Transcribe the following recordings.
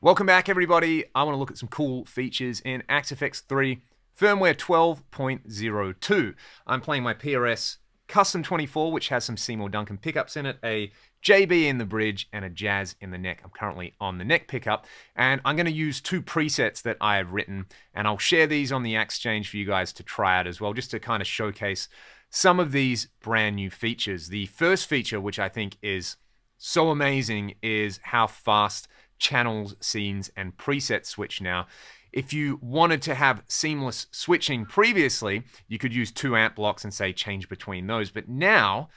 Welcome back, everybody. I want to look at some cool features in After Effects 3 Firmware 12.02. I'm playing my PRS Custom 24, which has some Seymour Duncan pickups in it, a JB in the bridge, and a Jazz in the neck. I'm currently on the neck pickup, and I'm going to use two presets that I have written, and I'll share these on the Exchange for you guys to try out as well, just to kind of showcase some of these brand new features. The first feature, which I think is so amazing, is how fast channels, scenes, and presets switch now. If you wanted to have seamless switching previously, you could use 2 amp blocks and say change between those. But now,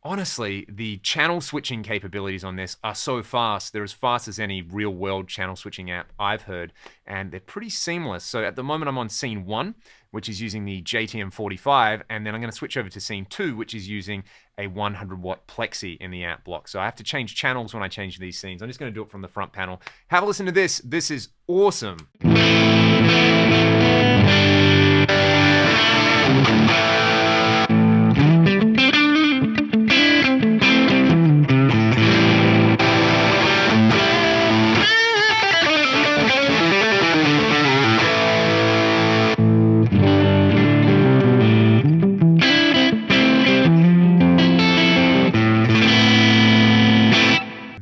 honestly, the channel switching capabilities on this are so fast. They're as fast as any real world channel switching app I've heard, and they're pretty seamless. So at the moment I'm on scene 1, which is using the JTM45, and then I'm going to switch over to scene 2, which is using a 100 watt plexi in the amp block. So I have to change channels when I change these scenes. I'm just going to do it from the front panel. Have a listen to this. This is awesome.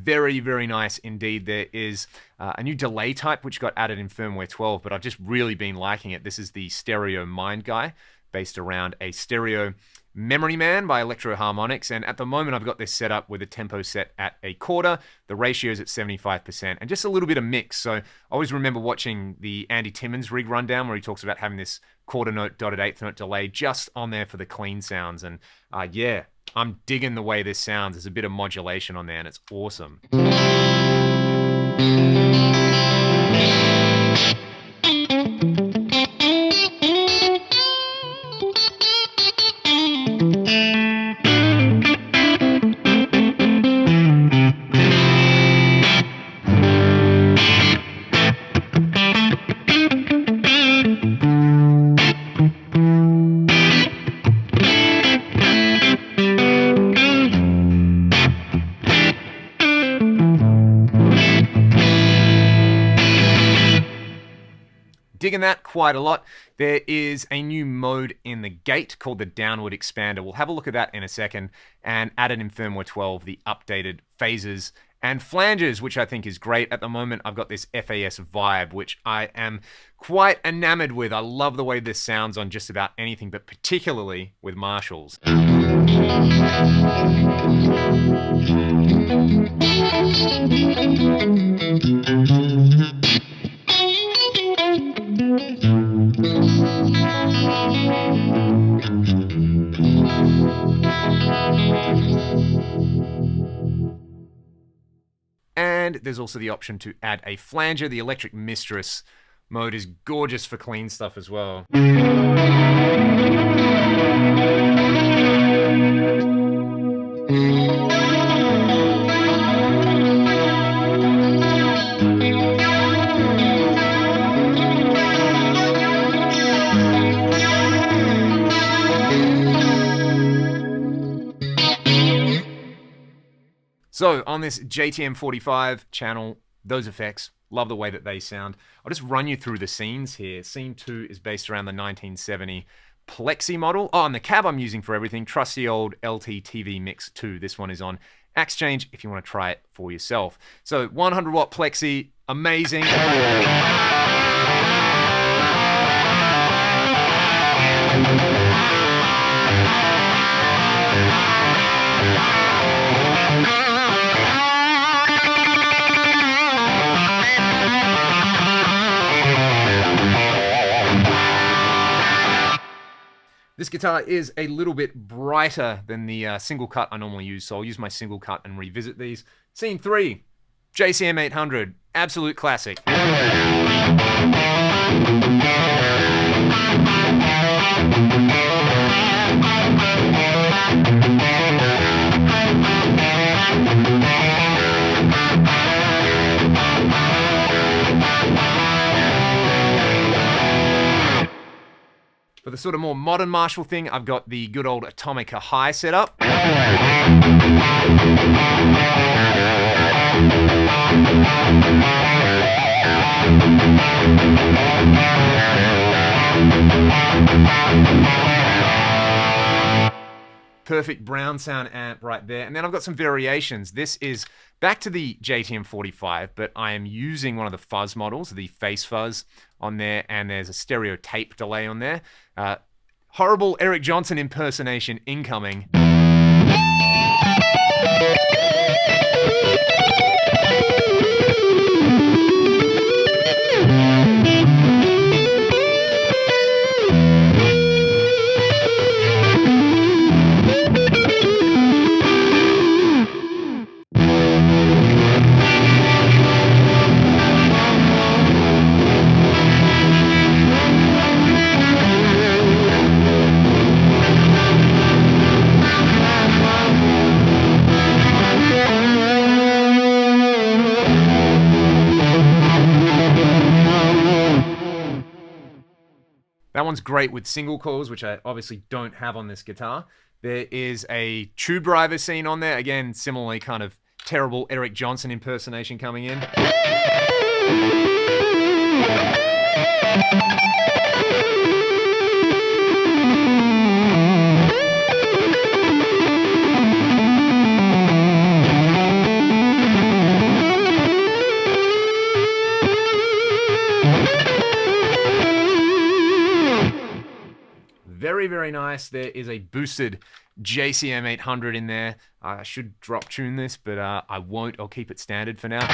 Very, very nice indeed. There is a new delay type which got added in Firmware 12, but I've just really been liking it. This is the Stereo Mind Guy, based around a stereo Memory Man by Electro Harmonics, and at the moment I've got this set up with a tempo set at 1/4, the ratio's at 75%, and just a little bit of mix. So I always remember watching the Andy Timmons rig rundown where he talks about having this quarter note dotted eighth note delay just on there for the clean sounds, and yeah, I'm digging the way this sounds. There's a bit of modulation on there, and it's awesome. Digging that quite a lot. There is a new mode in the gate called the Downward Expander. We'll have a look at that in a second, and added in Firmware 12, the updated phases and flanges, which I think is great. At the moment, I've got this FAS vibe, which I am quite enamored with. I love the way this sounds on just about anything, but particularly with Marshalls. And there's also the option to add a flanger. The electric Mistress mode is gorgeous for clean stuff as well. So on this JTM45 channel, those effects, love the way that they sound. I'll just run you through the scenes here. Scene 2 is based around the 1970 plexi model. Oh, and the cab I'm using for everything, trusty old LT TV Mix 2. This one is on Exchange if you want to try it for yourself. So 100 watt plexi, amazing. This guitar is a little bit brighter than the single cut I normally use, so I'll use my single cut and revisit these. Scene 3, JCM 800, absolute classic. For the sort of more modern Marshall thing, I've got the good old Atomica High setup. Perfect brown sound amp right there. And then I've got some variations. This is back to the JTM 45, but I am using one of the fuzz models, the face fuzz on there, and there's a stereo tape delay on there. Horrible Eric Johnson impersonation incoming. That one's great with single coils, which I obviously don't have on this guitar. There is a tube driver scene on there. Again, similarly kind of terrible Eric Johnson impersonation coming in. Very, very nice. There is a boosted JCM 800 in there. I should drop tune this, but I won't. I'll keep it standard for now.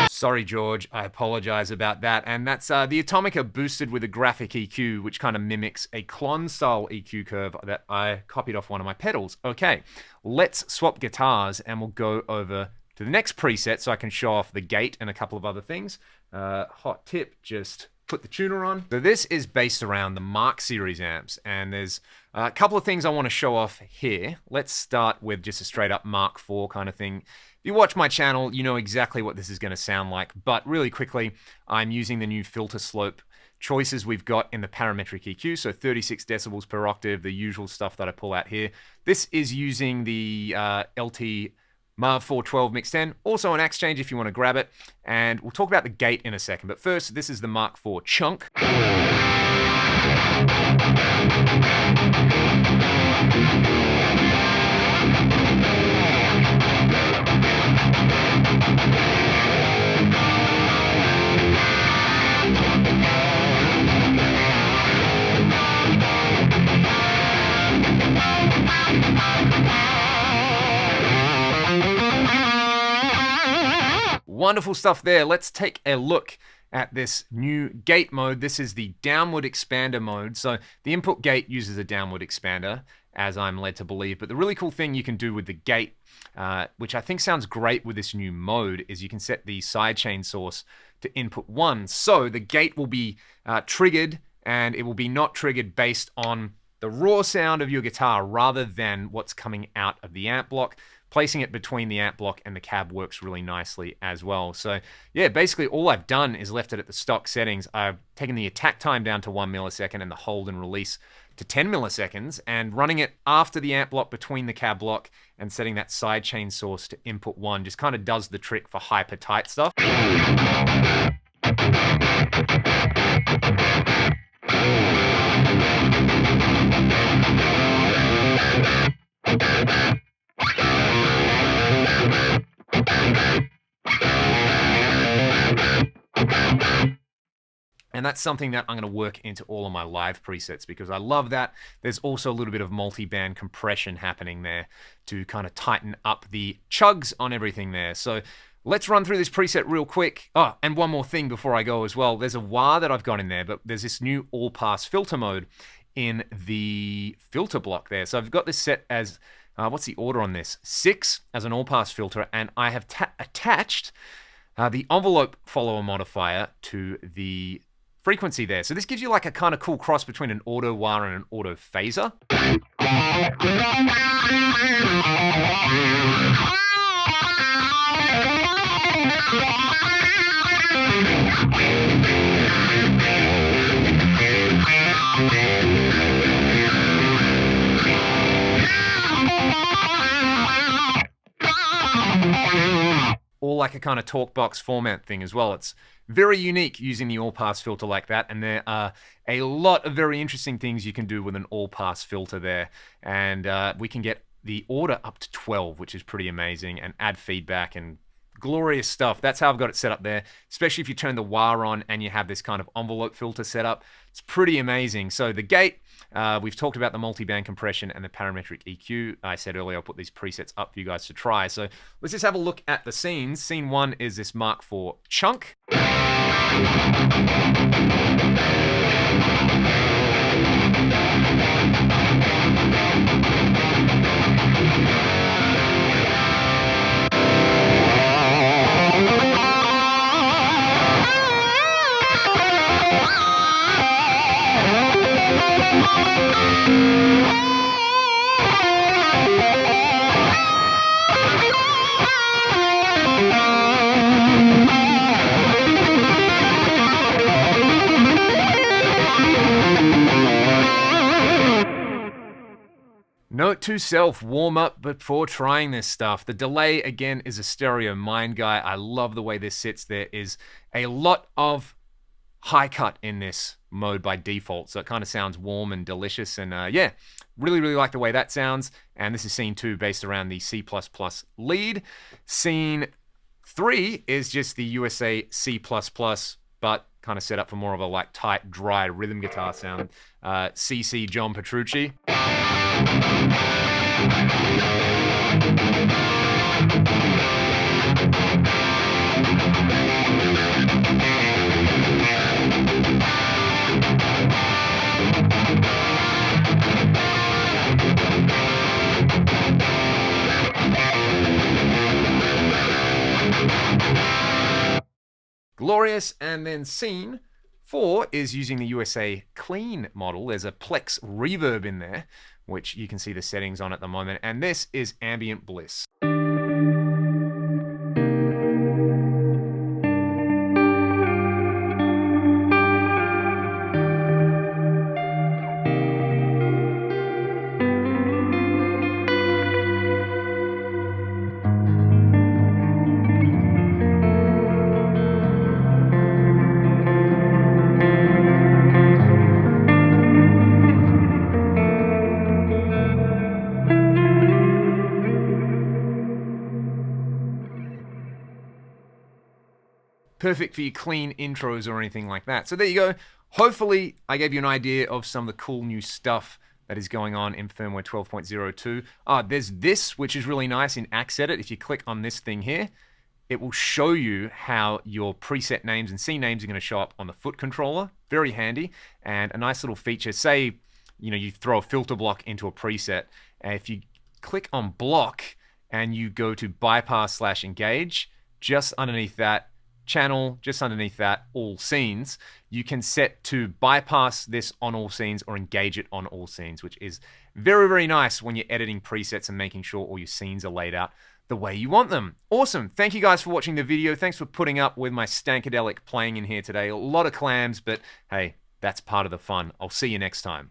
Sorry, George, I apologize about that. And that's the Atomica boosted with a graphic EQ, which kind of mimics a clone-style EQ curve that I copied off one of my pedals. Okay, let's swap guitars and we'll go over to the next preset so I can show off the gate and a couple of other things. Hot tip, just put the tuner on. So this is based around the Mark series amps, and there's a couple of things I want to show off here. Let's start with just a straight up Mark IV kind of thing. If you watch my channel, you know exactly what this is going to sound like, but really quickly, I'm using the new filter slope choices we've got in the parametric EQ, so 36 decibels per octave, the usual stuff that I pull out here. This is using the LT Marv 412 Mix 10, also an Axe change if you want to grab it, and we'll talk about the gate in a second, but first, this is the Mark IV chunk. Wonderful stuff there. Let's take a look at this new gate mode. This is the downward expander mode. So the input gate uses a downward expander, as I'm led to believe. But the really cool thing you can do with the gate, which I think sounds great with this new mode, is you can set the sidechain source to input 1. So the gate will be triggered, and it will be not triggered based on the raw sound of your guitar rather than what's coming out of the amp block. Placing it between the amp block and the cab works really nicely as well. So yeah, basically all I've done is left it at the stock settings. I've taken the attack time down to 1 millisecond and the hold and release to 10 milliseconds, and running it after the amp block between the cab block and setting that sidechain source to input 1 just kind of does the trick for hyper tight stuff. And that's something that I'm going to work into all of my live presets because I love that. There's also a little bit of multi-band compression happening there to kind of tighten up the chugs on everything there. So let's run through this preset real quick. Oh, and one more thing before I go as well. There's a wah that I've got in there, but there's this new all-pass filter mode in the filter block there. So I've got this set as, what's the order on this? 6 as an all-pass filter, and I have attached the envelope follower modifier to the frequency there. So this gives you like a kind of cool cross between an auto wah and an auto phaser. Or like a kind of talk box format thing as well. It's very unique using the all-pass filter like that, and there are a lot of very interesting things you can do with an all-pass filter there. And we can get the order up to 12, which is pretty amazing, and add feedback and glorious stuff. That's how I've got it set up there, especially if you turn the wah on and you have this kind of envelope filter set up. It's pretty amazing. So the gate, we've talked about the multi-band compression and the parametric EQ. I said earlier I'll put these presets up for you guys to try. So let's just have a look at the scenes. Scene 1 is this Mark IV chunk. Note to self, warm up before trying this stuff. The delay, again, is a stereo mind guy. I love the way this sits. There is a lot of high cut in this mode by default, so it kind of sounds warm and delicious. And yeah, really, really like the way that sounds. And this is scene 2 based around the C++ lead. Scene 3 is just the USA C++, but kind of set up for more of a like tight, dry rhythm guitar sound. CC John Petrucci. Glorious. And then scene 4 is using the USA Clean model. There's a Plex reverb in there, which you can see the settings on at the moment. And this is Ambient Bliss. Perfect for your clean intros or anything like that. So there you go. Hopefully, I gave you an idea of some of the cool new stuff that is going on in firmware 12.02. There's this, which is really nice in Axe Edit. If you click on this thing here, it will show you how your preset names and scene names are going to show up on the foot controller. Very handy. And a nice little feature. Say, you throw a filter block into a preset. And if you click on block and you go to bypass/engage, just underneath that channel, just underneath that, all scenes, you can set to bypass this on all scenes or engage it on all scenes, which is very, very nice when you're editing presets and making sure all your scenes are laid out the way you want them. Awesome. Thank you guys for watching the video. Thanks for putting up with my Stankadelic playing in here today. A lot of clams, but hey, that's part of the fun. I'll see you next time.